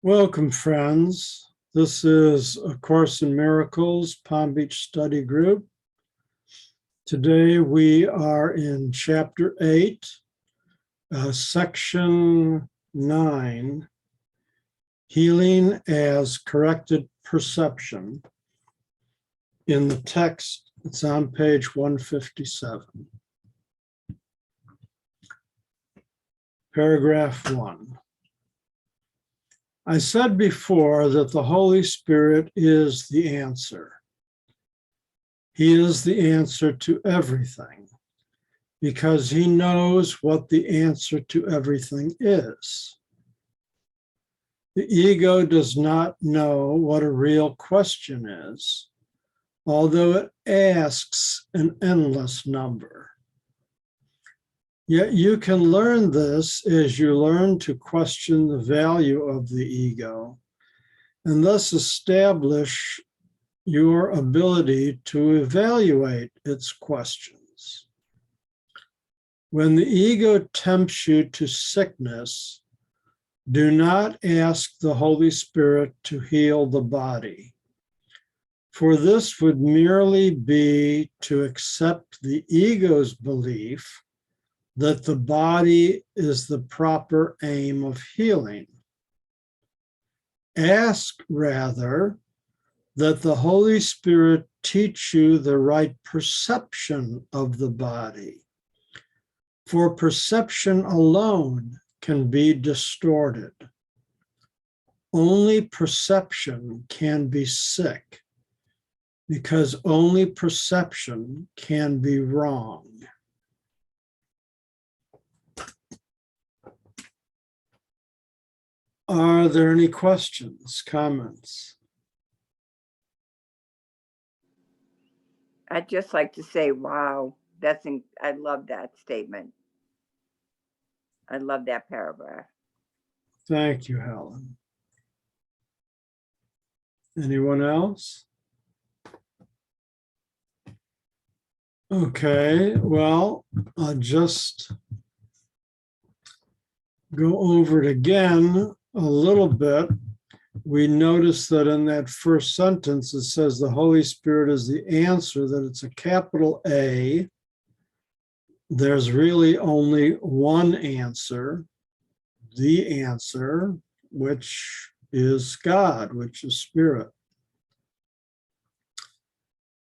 Welcome, friends. This is A Course in Miracles, Palm Beach Study Group. Today we are in Chapter 8, Section 9, Healing as Corrected Perception. In the text, it's on page 157. Paragraph 1. I said before that the Holy Spirit is the answer. He is the answer to everything because he knows what the answer to everything is. The ego does not know what a real question is, although it asks an endless number. Yet you can learn this as you learn to question the value of the ego and thus establish your ability to evaluate its questions. When the ego tempts you to sickness, do not ask the Holy Spirit to heal the body, for this would merely be to accept the ego's belief that the body is the proper aim of healing. Ask rather that the Holy Spirit teach you the right perception of the body, for perception alone can be distorted. Only perception can be sick, because only perception can be wrong. Are there any questions, comments? I'd just like to say, wow, I love that statement. I love that paragraph. Thank you, Helen. Anyone else? Okay, well, I'll just go over it again a little bit. We notice that in that first sentence, it says the Holy Spirit is the answer, that it's a capital A. There's really only one answer, the answer, which is God, which is Spirit.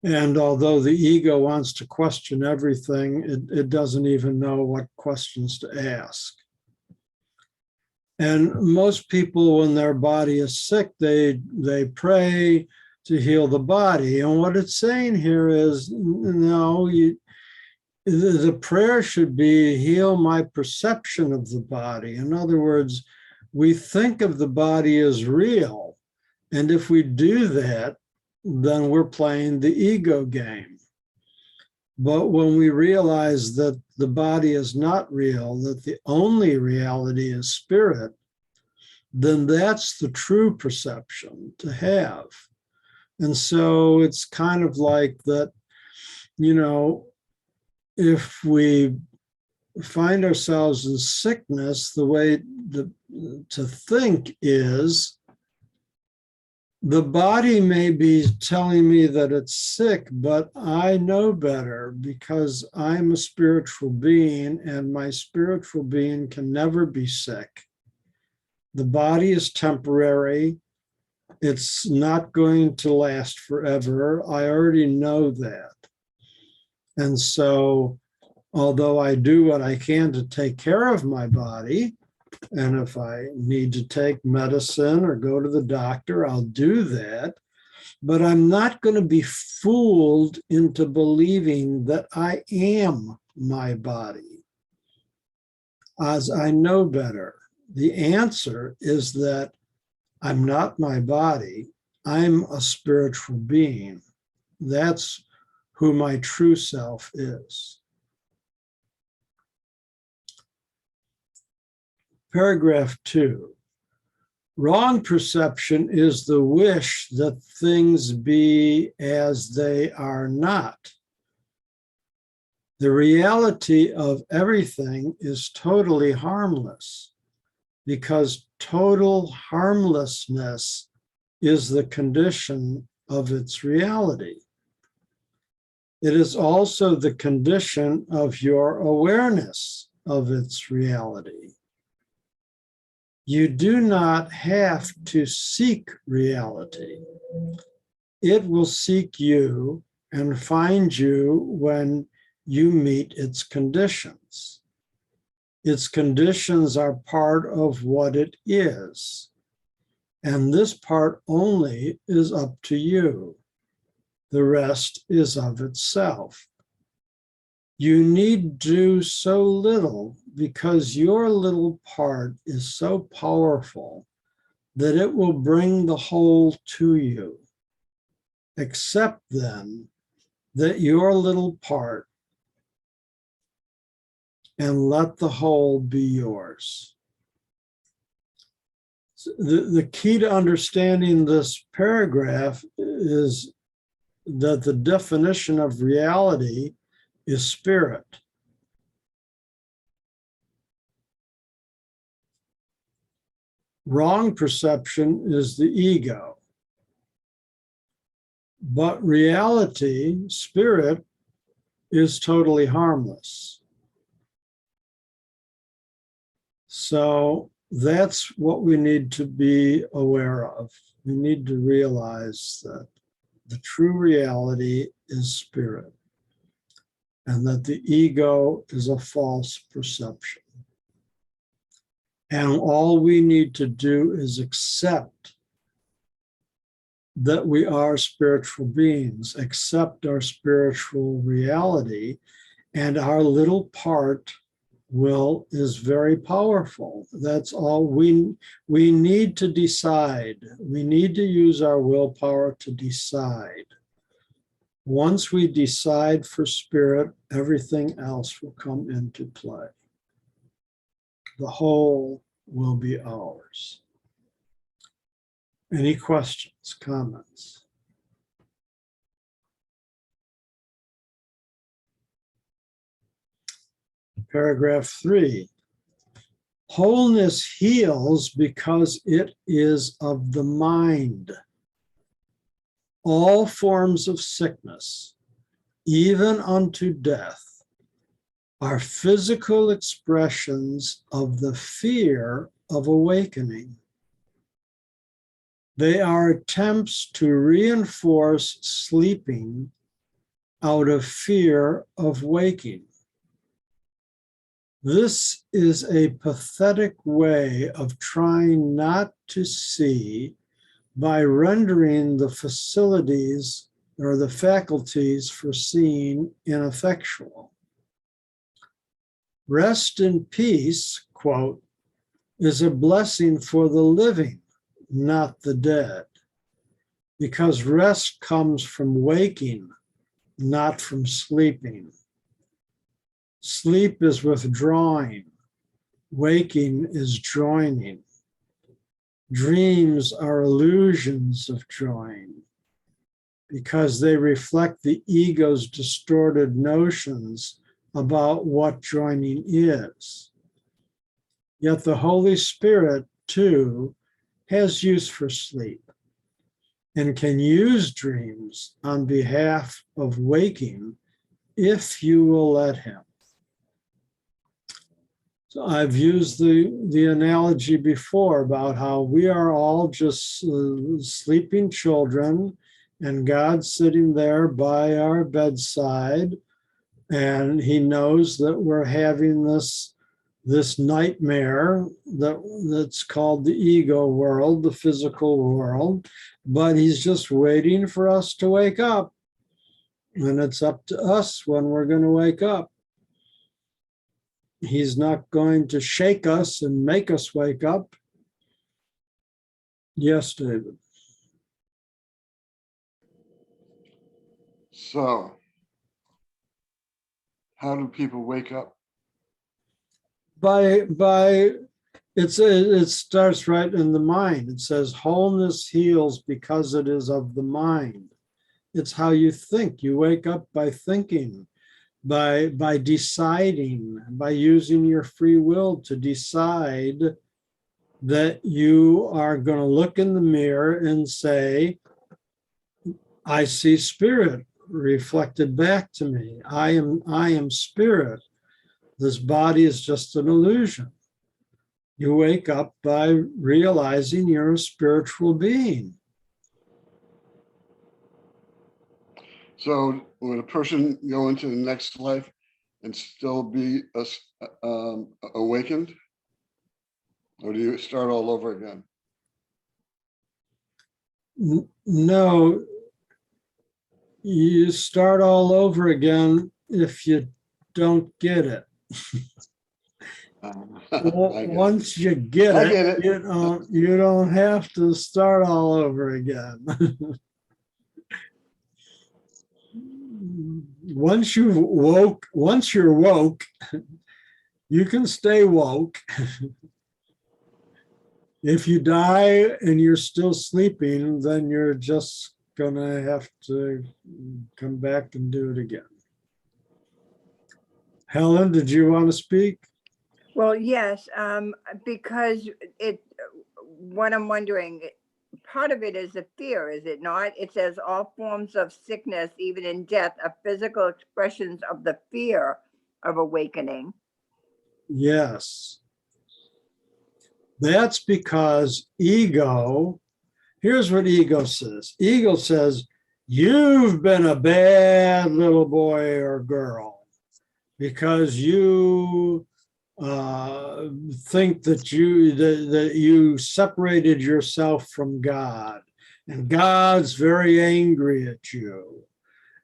And although the ego wants to question everything, it doesn't even know what questions to ask. And most people, when their body is sick, they pray to heal the body. And what it's saying here is, no, the prayer should be heal my perception of the body. In other words, we think of the body as real. And if we do that, then we're playing the ego game. But when we realize that the body is not real, that the only reality is spirit, then that's the true perception to have. And so it's kind of like that, if we find ourselves in sickness, the way to think is, the body may be telling me that it's sick, but I know better because I'm a spiritual being and my spiritual being can never be sick. The body is temporary. It's not going to last forever. I already know that. And so, although I do what I can to take care of my body, and if I need to take medicine or go to the doctor, I'll do that. But I'm not going to be fooled into believing that I am my body, as I know better. The answer is that I'm not my body. I'm a spiritual being. That's who my true self is. Paragraph 2. Wrong perception is the wish that things be as they are not. The reality of everything is totally harmless. because total harmlessness is the condition of its reality. It is also the condition of your awareness of its reality. You do not have to seek reality. It will seek you and find you when you meet its conditions. Its conditions are part of what it is. And this part only is up to you. The rest is of itself. You need do so little because your little part is so powerful that it will bring the whole to you. Accept then that your little part and let the whole be yours. The key to understanding this paragraph is that the definition of reality is spirit. Wrong perception is the ego. But reality, spirit, is totally harmless. So that's what we need to be aware of. We need to realize that the true reality is spirit, and that the ego is a false perception. And all we need to do is accept that we are spiritual beings, accept our spiritual reality, and our little part is very powerful. That's all we need to decide. We need to use our willpower to decide. Once we decide for spirit, everything else will come into play. The whole will be ours. Any questions, comments? Paragraph 3. Wholeness heals because it is of the mind. All forms of sickness, even unto death, are physical expressions of the fear of awakening. They are attempts to reinforce sleeping out of fear of waking. This is a pathetic way of trying not to see by rendering the facilities or the faculties for seeing ineffectual. Rest in peace, quote, is a blessing for the living, not the dead, because rest comes from waking, not from sleeping. Sleep is withdrawing. Waking is joining. Dreams are illusions of joining because they reflect the ego's distorted notions about what joining is. Yet the Holy Spirit, too, has use for sleep and can use dreams on behalf of waking if you will let him. So I've used the analogy before about how we are all just sleeping children, and God's sitting there by our bedside, and he knows that we're having this nightmare that's called the ego world, the physical world, but he's just waiting for us to wake up. And it's up to us when we're going to wake up. He's not going to shake us and make us wake up. Yes, David. So, how do people wake up? It starts right in the mind. It says wholeness heals because it is of the mind. It's how you think. You wake up by thinking, by deciding, by using your free will to decide that you are going to look in the mirror and say, I see spirit reflected back to me. I am spirit. This body is just an illusion. You wake up by realizing you're a spiritual being. So would a person go into the next life and still be awakened? Or do you start all over again? No, you start all over again if you don't get it. I Well, get it. once you get I it, get it. you don't have to start all over again. Once you're woke, you can stay woke. If you die and you're still sleeping, then you're just gonna have to come back and do it again. Helen, did you want to speak? Well, yes, because what I'm wondering, part of it is a fear, is it not? It says all forms of sickness, even in death, are physical expressions of the fear of awakening. Yes. That's because ego, here's what ego says. Ego says, you've been a bad little boy or girl because you think that you separated yourself from God, and God's very angry at you,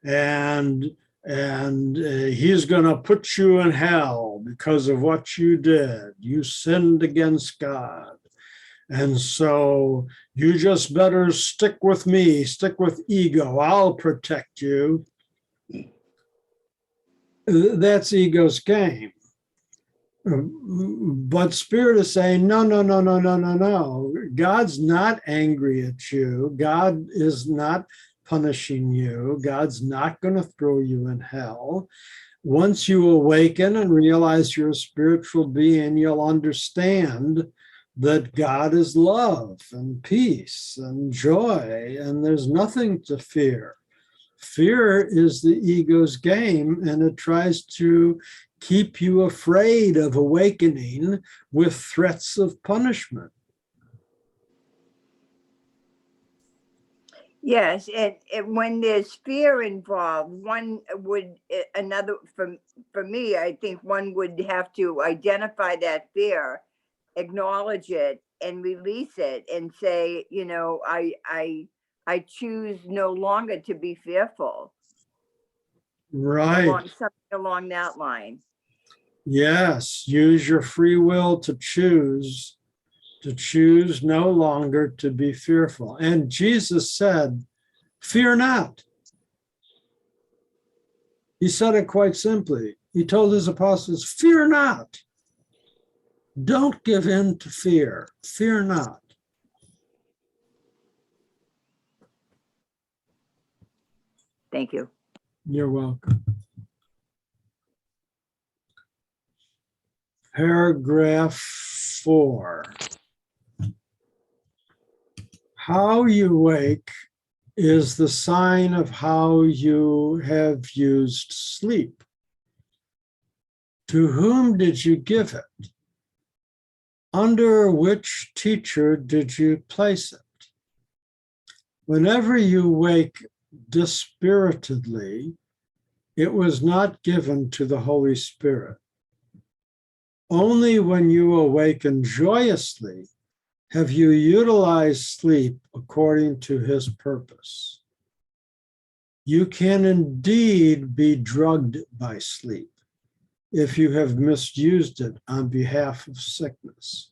and he's going to put you in hell because of what you did. You sinned against God. And so you just better stick with me, stick with ego. I'll protect you. That's ego's game. But spirit is saying, no, no, no, no, no, no, no. God's not angry at you. God is not punishing you. God's not going to throw you in hell. Once you awaken and realize you're a spiritual being, you'll understand that God is love and peace and joy, and there's nothing to fear. Fear is the ego's game, and it tries to keep you afraid of awakening with threats of punishment. Yes, and when there's fear involved, for me, I think one would have to identify that fear, acknowledge it, and release it, and say, I choose no longer to be fearful. Right. Something along that line. Yes, use your free will to choose no longer to be fearful. And Jesus said, fear not. He said it quite simply. He told his apostles, fear not. Don't give in to fear. Fear not. Thank you. You're welcome. Paragraph 4. How you wake is the sign of how you have used sleep. To whom did you give it? Under which teacher did you place it? Whenever you wake dispiritedly, it was not given to the Holy Spirit. Only when you awaken joyously have you utilized sleep according to his purpose. You can indeed be drugged by sleep if you have misused it on behalf of sickness.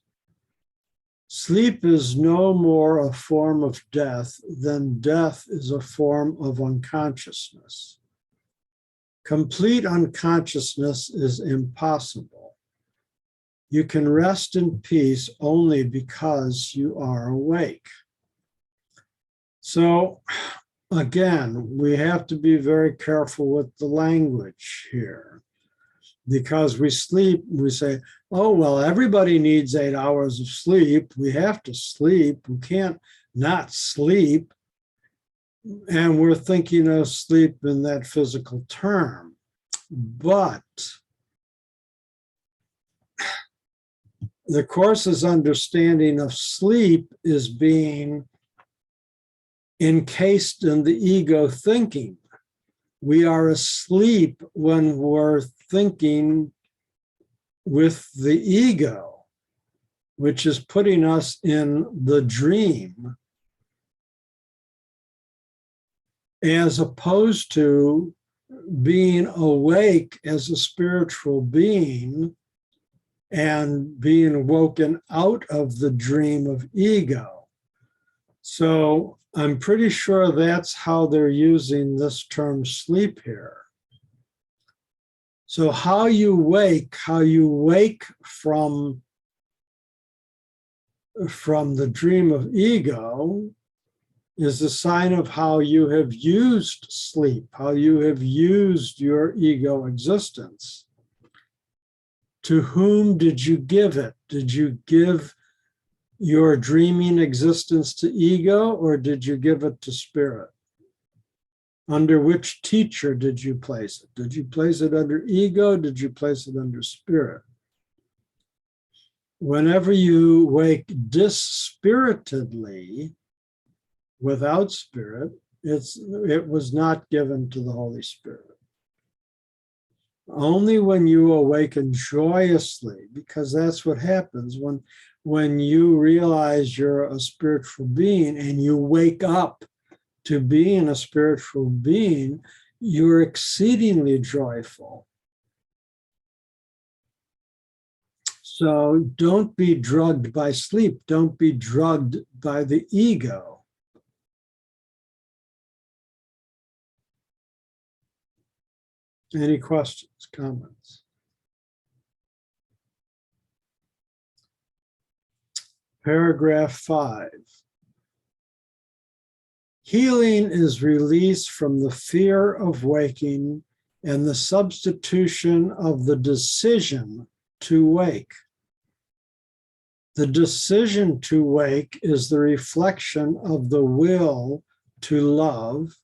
Sleep is no more a form of death than death is a form of unconsciousness. Complete unconsciousness is impossible. You can rest in peace only because you are awake. So, again, we have to be very careful with the language here. Because we sleep, we say, oh, well, everybody needs 8 hours of sleep. We have to sleep. We can't not sleep. And we're thinking of sleep in that physical term. But the Course's understanding of sleep is being encased in the ego thinking. We are asleep when we're thinking with the ego, which is putting us in the dream, as opposed to being awake as a spiritual being and being woken out of the dream of ego. So I'm pretty sure that's how they're using this term sleep here. So how you wake from the dream of ego is a sign of how you have used sleep, how you have used your ego existence. To whom did you give it? Did you give your dreaming existence to ego, or did you give it to spirit? Under which teacher did you place it? Did you place it under ego? Did you place it under spirit? Whenever you wake dispiritedly, without spirit, it was not given to the Holy Spirit. Only when you awaken joyously, because that's what happens when you realize you're a spiritual being and you wake up to being a spiritual being, you're exceedingly joyful. So don't be drugged by sleep. Don't be drugged by the ego. Any questions, comments? Paragraph 5. Healing is release from the fear of waking and the substitution of the decision to wake. The decision to wake is the reflection of the will to love,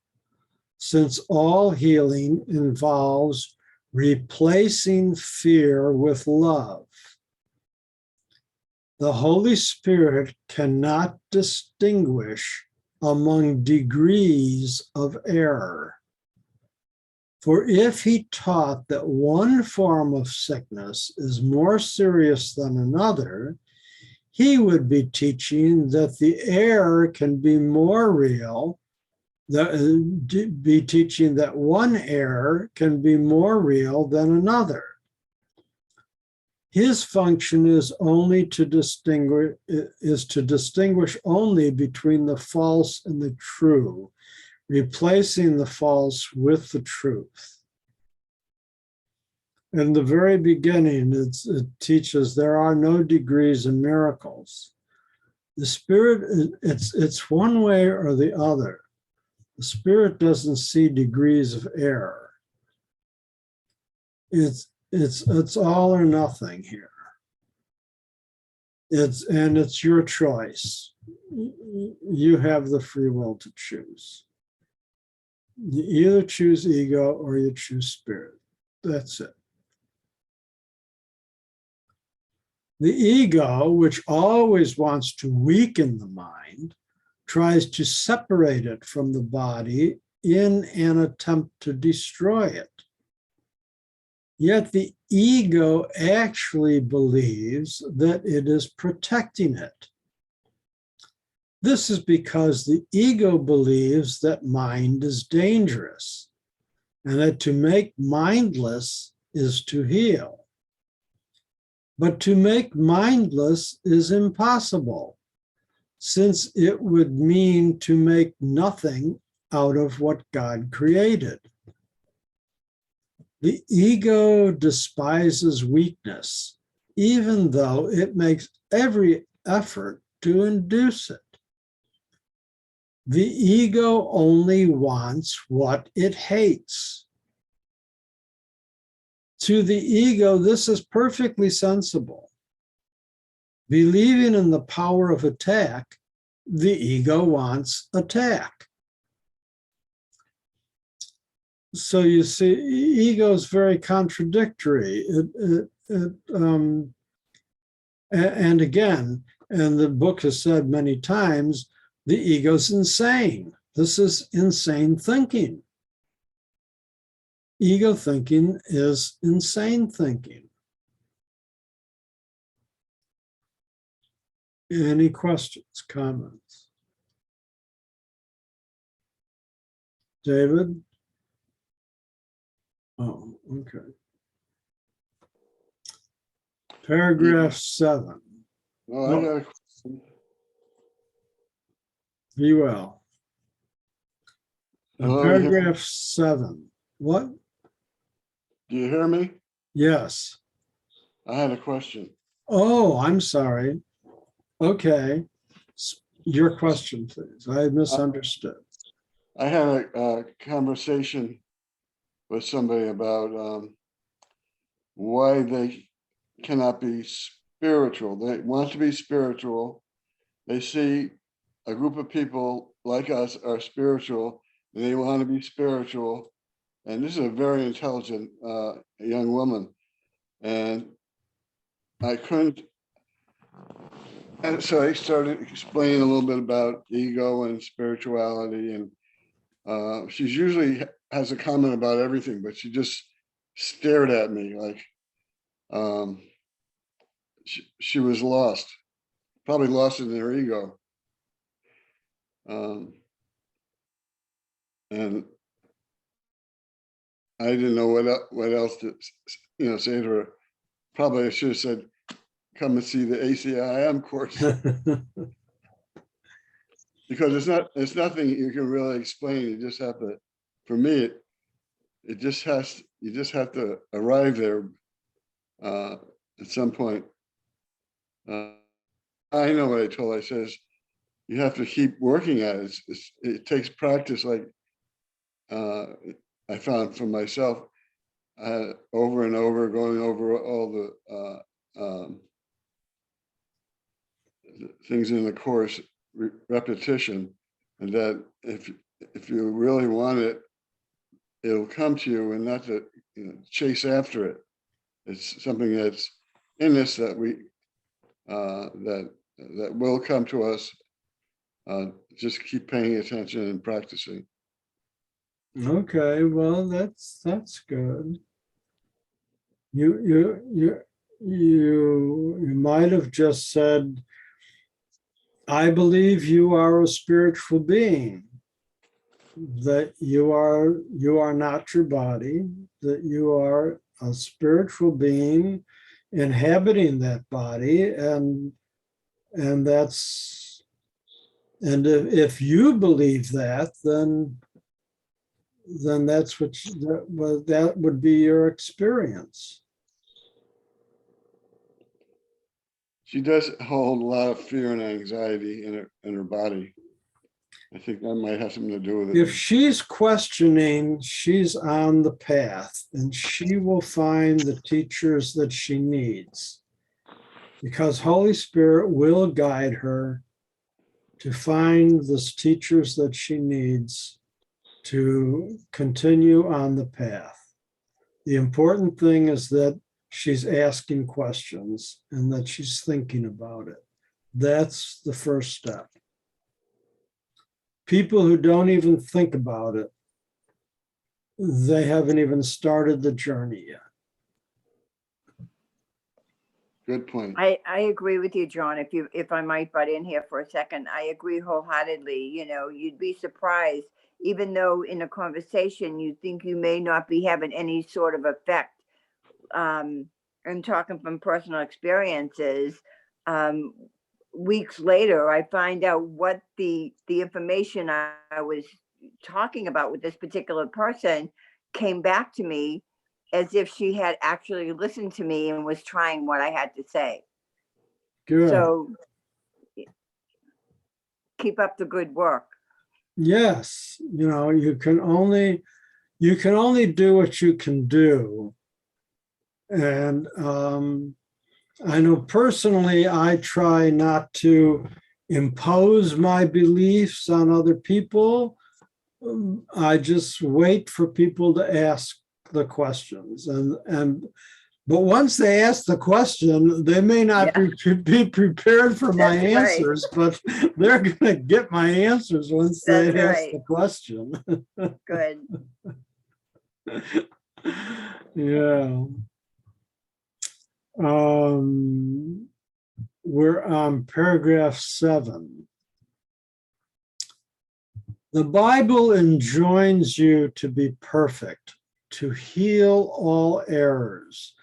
since all healing involves replacing fear with love. The Holy Spirit cannot distinguish among degrees of error. For if he taught that one form of sickness is more serious than another, he would be teaching that the error can be more real, be teaching that one error can be more real than another. His function is only to distinguish only between the false and the true, replacing the false with the truth. In the very beginning, it teaches there are no degrees in miracles. The Spirit, it's one way or the other. The Spirit doesn't see degrees of error. It's all or nothing here. It's your choice. You have the free will to choose. You either choose ego or you choose spirit. That's it. The ego, which always wants to weaken the mind, tries to separate it from the body in an attempt to destroy it. Yet the ego actually believes that it is protecting it. This is because the ego believes that mind is dangerous and that to make mindless is to heal. But to make mindless is impossible, since it would mean to make nothing out of what God created. The ego despises weakness, even though it makes every effort to induce it. The ego only wants what it hates. To the ego, this is perfectly sensible. Believing in the power of attack, the ego wants attack. So you see, ego is very contradictory. And again, and the book has said many times, the ego's insane. This is insane thinking. Ego thinking is insane thinking. Any questions, comments? David? Oh, okay. Paragraph 7. Well, I got a question. Be well. Hello, you hear- Paragraph 7. What? Do you hear me? Yes. I had a question. Oh, I'm sorry. Okay. Your question, please. I misunderstood. I had a conversation with somebody about why they cannot be spiritual. They want to be spiritual. They see a group of people like us are spiritual, and they want to be spiritual. And this is a very intelligent young woman. And I couldn't. And so I started explaining a little bit about ego and spirituality. And she's usually has a comment about everything, but she just stared at me like she was lost, probably lost in her ego. And I didn't know what else to say to her. Probably I should have said, come and see the ACIM course, because it's nothing you can really explain. You just have to, for me, you just have to arrive there at some point. I know what I told her. I says, you have to keep working at it. It takes practice, like I found for myself, over and over, going over all the things in the course, repetition, and that if you really want it, it'll come to you, and not to chase after it. It's something that's in us that we that will come to us. Just keep paying attention and practicing. Okay, well, that's good. You might have just said, I believe you are a spiritual being, that you are not your body, that you are a spiritual being inhabiting that body, and that's, and if you believe that, then that's that would be your experience. She does hold a lot of fear and anxiety in her body. I think that might have something to do with it. If she's questioning, she's on the path, and she will find the teachers that she needs, because Holy Spirit will guide her to find the teachers that she needs to continue on the path. The important thing is that she's asking questions and that she's thinking about it. That's the first step. People who don't even think about it, they haven't even started the journey yet. Good point. I agree with you, John. If I might butt in here for a second, I agree wholeheartedly. You'd be surprised, even though in a conversation you think you may not be having any sort of effect. I'm talking from personal experiences. Weeks later, I find out what the information I was talking about with this particular person came back to me as if she had actually listened to me and was trying what I had to say. Good. So keep up the good work. Yes, you can only do what you can do. And I know personally, I try not to impose my beliefs on other people. I just wait for people to ask the questions. But once they ask the question, they may not be prepared for my That's right. answers, but they're going to get my answers once they That's ask right. the question. Good. Yeah. We're on paragraph 7. The Bible enjoins you to be perfect, to heal all errors,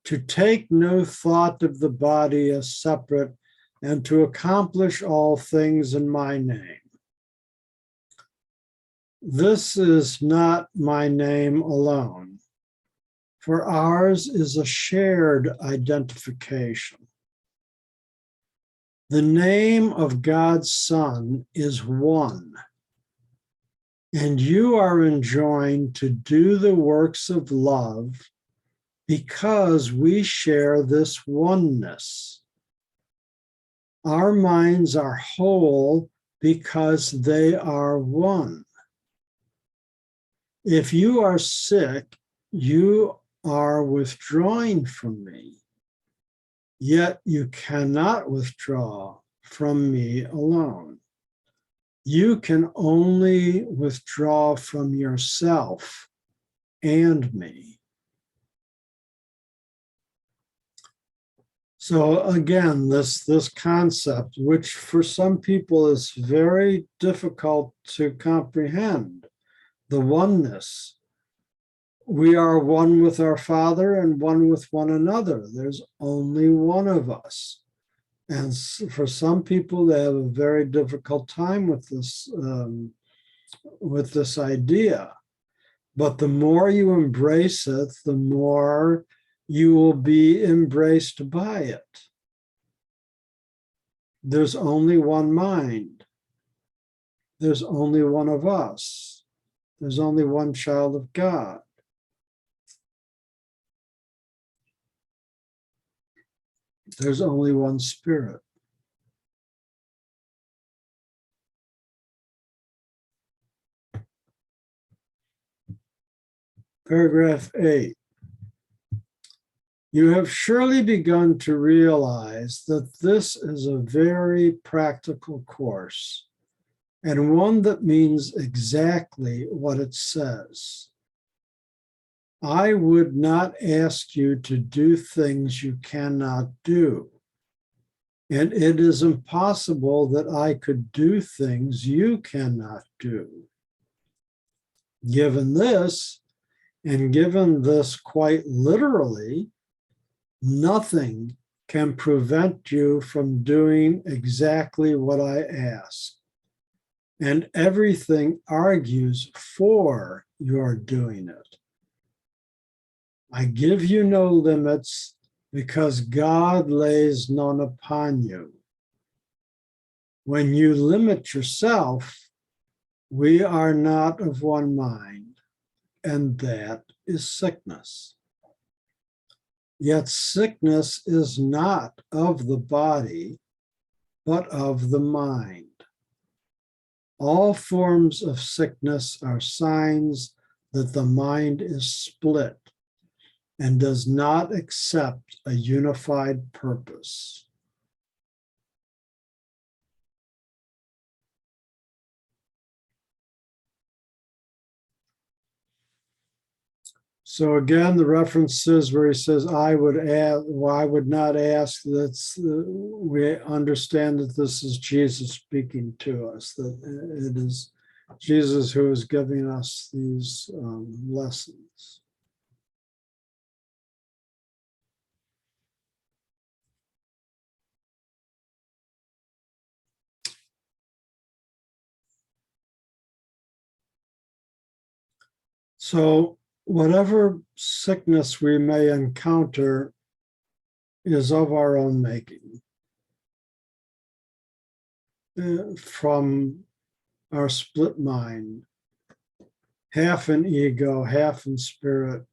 to take no thought of the body as separate, and to accomplish all things in my name. This is not my name alone, for ours is a shared identification. The name of God's Son is one, and you are enjoined to do the works of love because we share this oneness. Our minds are whole because they are one. If you are sick, you are withdrawing from me, yet you cannot withdraw from me alone. You can only withdraw from yourself and me. So again, this concept, which for some people is very difficult to comprehend, the oneness. We are one with our Father and one with one another. There's only one of us. And for some people, they have a very difficult time with this idea. But the more you embrace it, the more you will be embraced by it. There's only one mind. There's only one of us. There's only one child of God. There's only one Spirit. Paragraph 8. You have surely begun to realize that this is a very practical course, and one that means exactly what it says. I would not ask you to do things you cannot do, and it is impossible that I could do things you cannot do. Given this, and given this quite literally, nothing can prevent you from doing exactly what I ask, and everything argues for your doing it. I give you no limits because God lays none upon you. When you limit yourself, we are not of one mind, and that is sickness. Yet sickness is not of the body, but of the mind. All forms of sickness are signs that the mind is split and does not accept a unified purpose. So again, the references where he says, I would not ask, we understand that this is Jesus speaking to us, that it is Jesus who is giving us these lessons. So whatever sickness we may encounter is of our own making. From our split mind, half in ego, half in spirit,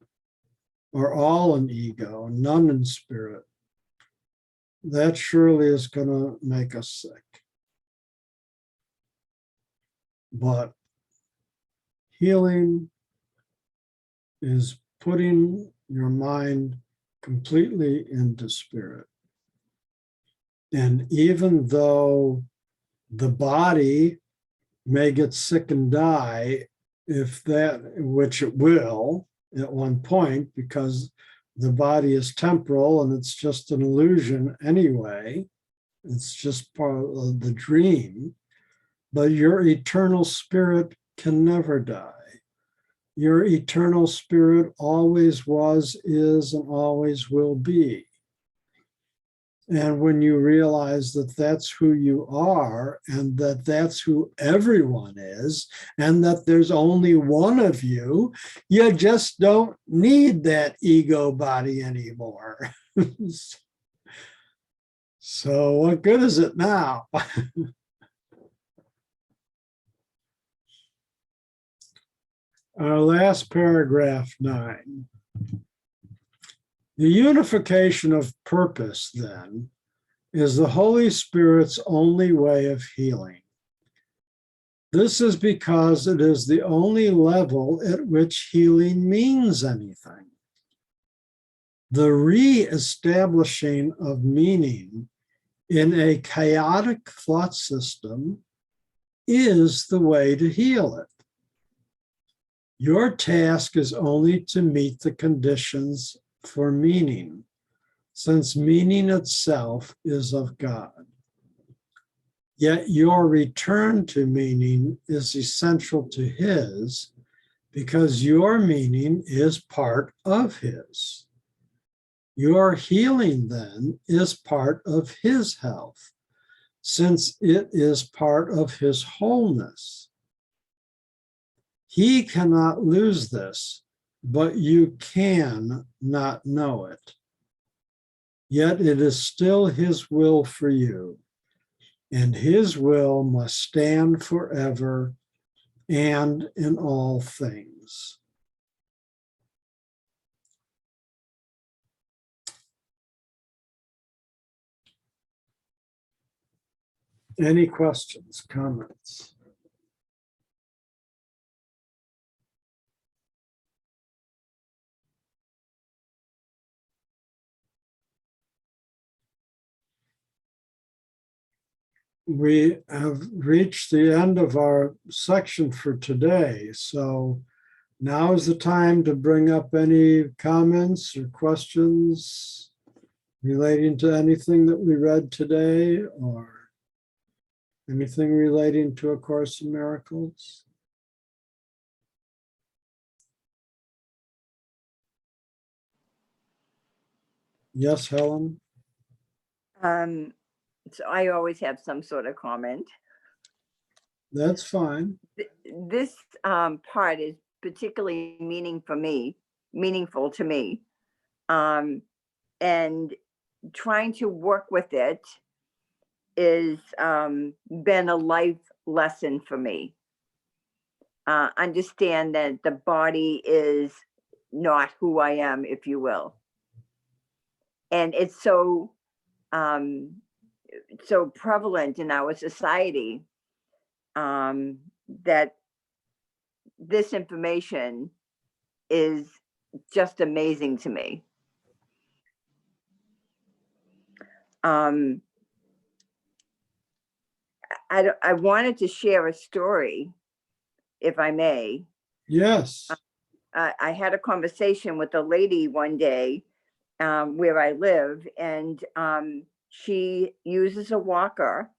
or all in ego, none in spirit, that surely is going to make us sick. But healing is putting your mind completely into spirit. And even though the body may get sick and die, if that, which it will at one point, because the body is temporal and it's just an illusion anyway, it's just part of the dream, but your eternal spirit can never die. Your eternal spirit always was, is, and always will be. And when you realize that that's who you are, and that that's who everyone is, and that there's only one of you, you just don't need that ego body anymore. So what good is it now? Our last paragraph 9. The unification of purpose, then, is the Holy Spirit's only way of healing. This is because it is the only level at which healing means anything. The re-establishing of meaning in a chaotic thought system is the way to heal it. Your task is only to meet the conditions for meaning, since meaning itself is of God. Yet your return to meaning is essential to His, because your meaning is part of His. Your healing, then, is part of His health, since it is part of His wholeness. He cannot lose this, but you can not know it. Yet it is still His will for you, and His will must stand forever and in all things. Any questions, comments? We have reached the end of our section for today. So now is the time to bring up any comments or questions relating to anything that we read today or anything relating to A Course in Miracles. Yes, Helen? So I always have some sort of comment. That's fine. This part is particularly meaningful to me. And trying to work with it is been a life lesson for me. Understand that the body is not who I am, if you will. And it's so prevalent in our society that this information is just amazing to me. I wanted to share a story, if I may. Yes. I had a conversation with a lady one day where I live, and she uses a walker.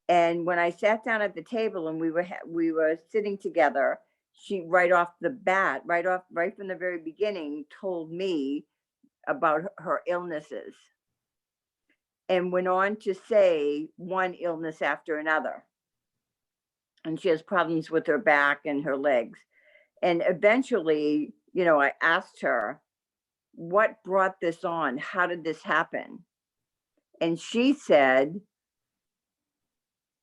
And when I sat down at the table and we were sitting together, she right from the very beginning, told me about her illnesses, and went on to say one illness after another. And she has problems with her back and her legs. And eventually, I asked her, what brought this on? How did this happen? And she said,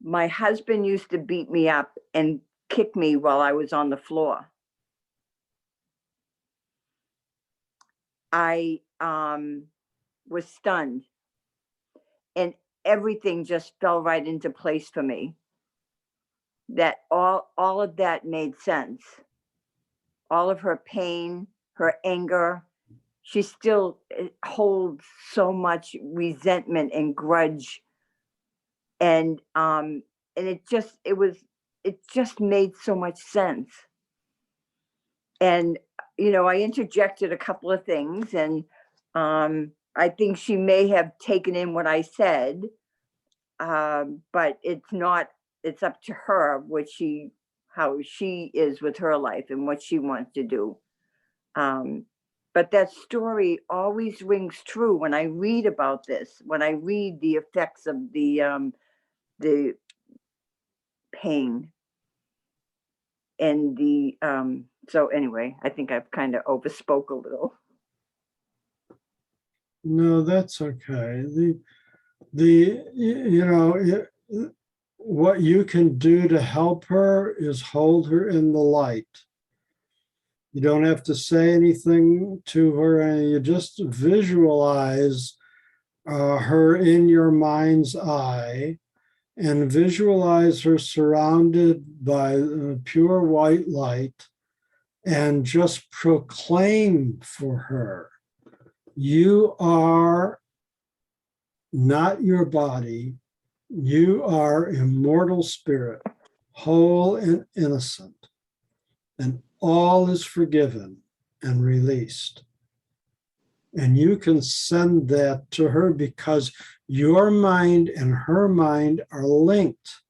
my husband used to beat me up and kick me while I was on the floor. I was stunned, and everything just fell right into place for me. That all of that made sense. All of her pain, her anger, she still holds so much resentment and grudge, and it just made so much sense. And I interjected a couple of things, and I think she may have taken in what I said, but it's not. It's up to her how she is with her life and what she wants to do. But that story always rings true when I read about this. When I read the effects of the pain and the so anyway, I think I've kind of overspoke a little. No, that's okay. What you can do to help her is hold her in the light. You don't have to say anything to her, and you just visualize her in your mind's eye, and visualize her surrounded by pure white light, and just proclaim for her, you are not your body, you are immortal spirit, whole and innocent, and all is forgiven and released. And you can send that to her because your mind and her mind are linked.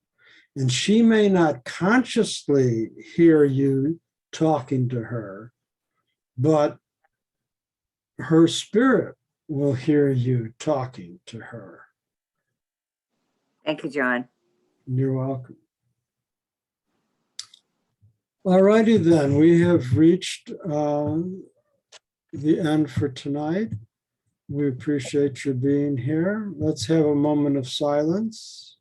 And she may not consciously hear you talking to her, but her spirit will hear you talking to her. Thank you, John. You're welcome. All righty then, we have reached the end for tonight. We appreciate you being here. Let's have a moment of silence.